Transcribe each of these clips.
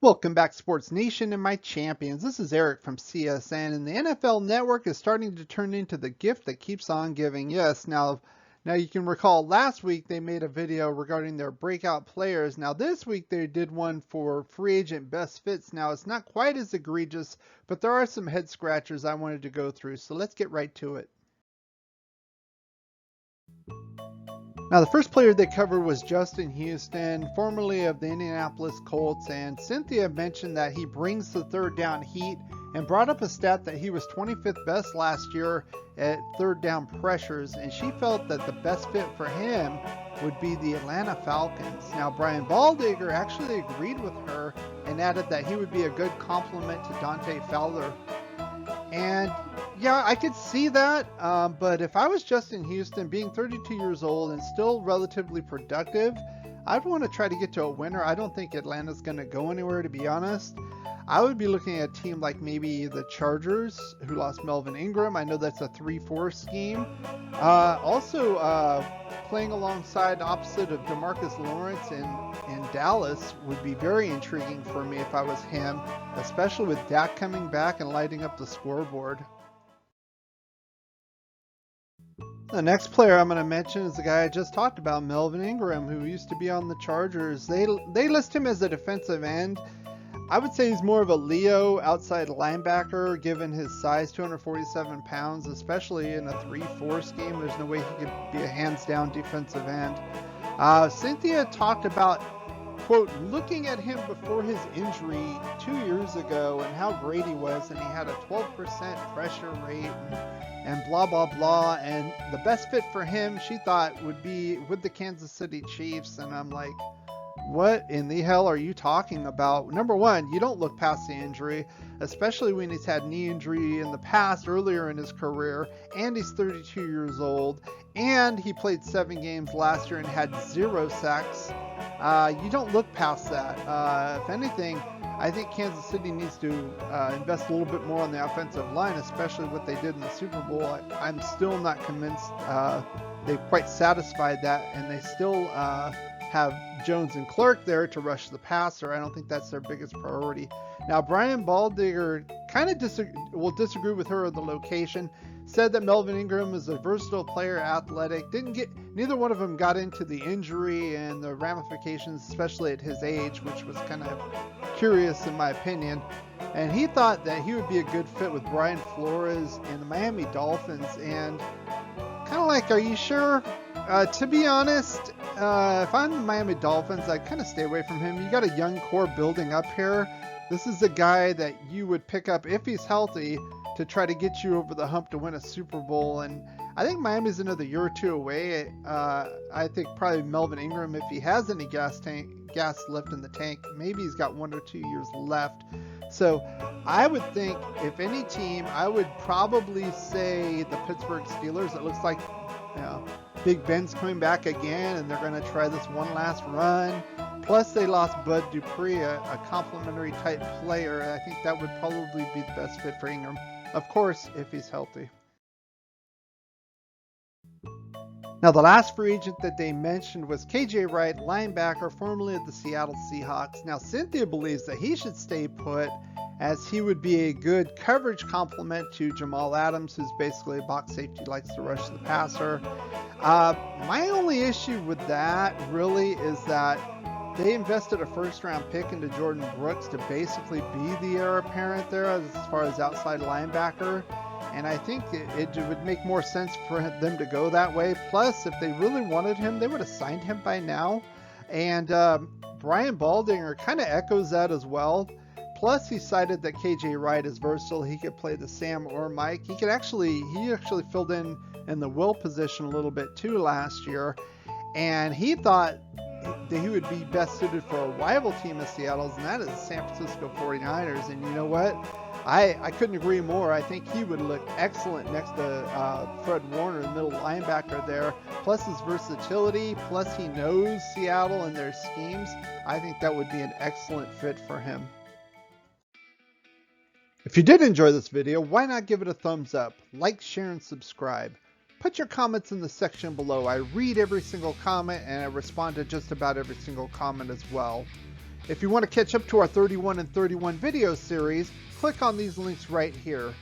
Welcome back, Sports Nation and my champions. This is Eric from CSN, and the NFL Network is starting to turn into the gift that keeps on giving. Yes, now you can recall last week they made a video regarding their breakout players. Now this week they did one for free agent best fits. Now it's not quite as egregious, but there are some head scratchers I wanted to go through, so let's get right to it. Now, the first player they covered was Justin Houston, formerly of the Indianapolis Colts, and Cynthia mentioned that he brings the third down heat and brought up a stat that he was 25th best last year at third down pressures, and she felt that the best fit for him would be the Atlanta Falcons. Now, Brian Baldinger actually agreed with her and added that he would be a good complement to Dante Fowler. And yeah, I could see that, but if I was Justin Houston, being 32 years old and still relatively productive, I'd want to try to get to a winner. I don't think Atlanta's going to go anywhere, to be honest. I would be looking at a team like maybe the Chargers, who lost Melvin Ingram. I know that's a 3-4 scheme. Also, playing alongside opposite of DeMarcus Lawrence in Dallas would be very intriguing for me if I was him, especially with Dak coming back and lighting up the scoreboard. The next player I'm going to mention is the guy I just talked about, Melvin Ingram, who used to be on the Chargers. They list him as a defensive end. I would say he's more of a Leo outside linebacker, given his size, 247 pounds, especially in a 3-4 scheme. There's no way he could be a hands-down defensive end. Cynthia talked about, quote, looking at him before his injury 2 years ago and how great he was, and he had a 12% pressure rate and blah, blah, blah. And the best fit for him, she thought, would be with the Kansas City Chiefs. And I'm like, what in the hell are you talking about? Number one, you don't look past the injury, especially when he's had knee injury in the past earlier in his career, and he's 32 years old, and he played 7 games last year and had 0 sacks. You don't look past that. If anything, I think Kansas City needs to invest a little bit more on the offensive line, especially what they did in the Super Bowl. I'm still not convinced they've quite satisfied that, and they still have Jones and Clark there to rush the passer. I don't think that's their biggest priority. Now, Brian Baldinger kind of will disagree with her on the location. Said that Melvin Ingram is a versatile player, athletic. Neither one of them got into the injury and the ramifications, especially at his age, which was kind of curious in my opinion. And he thought that he would be a good fit with Brian Flores and the Miami Dolphins. And kind of like, are you sure? To be honest, if I'm the Miami Dolphins, I'd kind of stay away from him. You got a young core building up here. This is a guy that you would pick up if he's healthy to try to get you over the hump to win a Super Bowl. And I think Miami's another year or two away. I think probably Melvin Ingram, if he has any gas left in the tank, maybe he's got 1 or 2 years left. So I would think, if any team, I would probably say the Pittsburgh Steelers. It looks like Big Ben's coming back again, and they're going to try this one last run. Plus, they lost Bud Dupree, a complimentary type player. I think that would probably be the best fit for Ingram. Of course, if he's healthy. Now, the last free agent that they mentioned was KJ Wright, linebacker, formerly of the Seattle Seahawks. Now, Cynthia believes that he should stay put, as he would be a good coverage complement to Jamal Adams, who's basically a box safety, likes to rush the passer. My only issue with that really is that they invested a first-round pick into Jordan Brooks to basically be the heir apparent there as far as outside linebacker. And I think it would make more sense for them to go that way. Plus, if they really wanted him, they would have signed him by now. And Brian Baldinger kind of echoes that as well. Plus, he cited that KJ Wright is versatile. He could play the Sam or Mike. He actually filled in the Will position a little bit too last year. And he thought that he would be best suited for a rival team of Seattle's, and that is the San Francisco 49ers. And you know what? I couldn't agree more. I think he would look excellent next to Fred Warner, the middle linebacker there. Plus his versatility, plus he knows Seattle and their schemes. I think that would be an excellent fit for him. If you did enjoy this video, why not give it a thumbs up, like, share, and subscribe. Put your comments in the section below. I read every single comment and I respond to just about every single comment as well. If you want to catch up to our 31 and 31 video series, click on these links right here.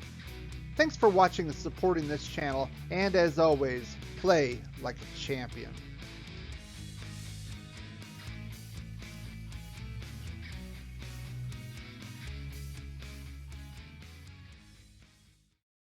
Thanks for watching and supporting this channel, and as always, play like a champion.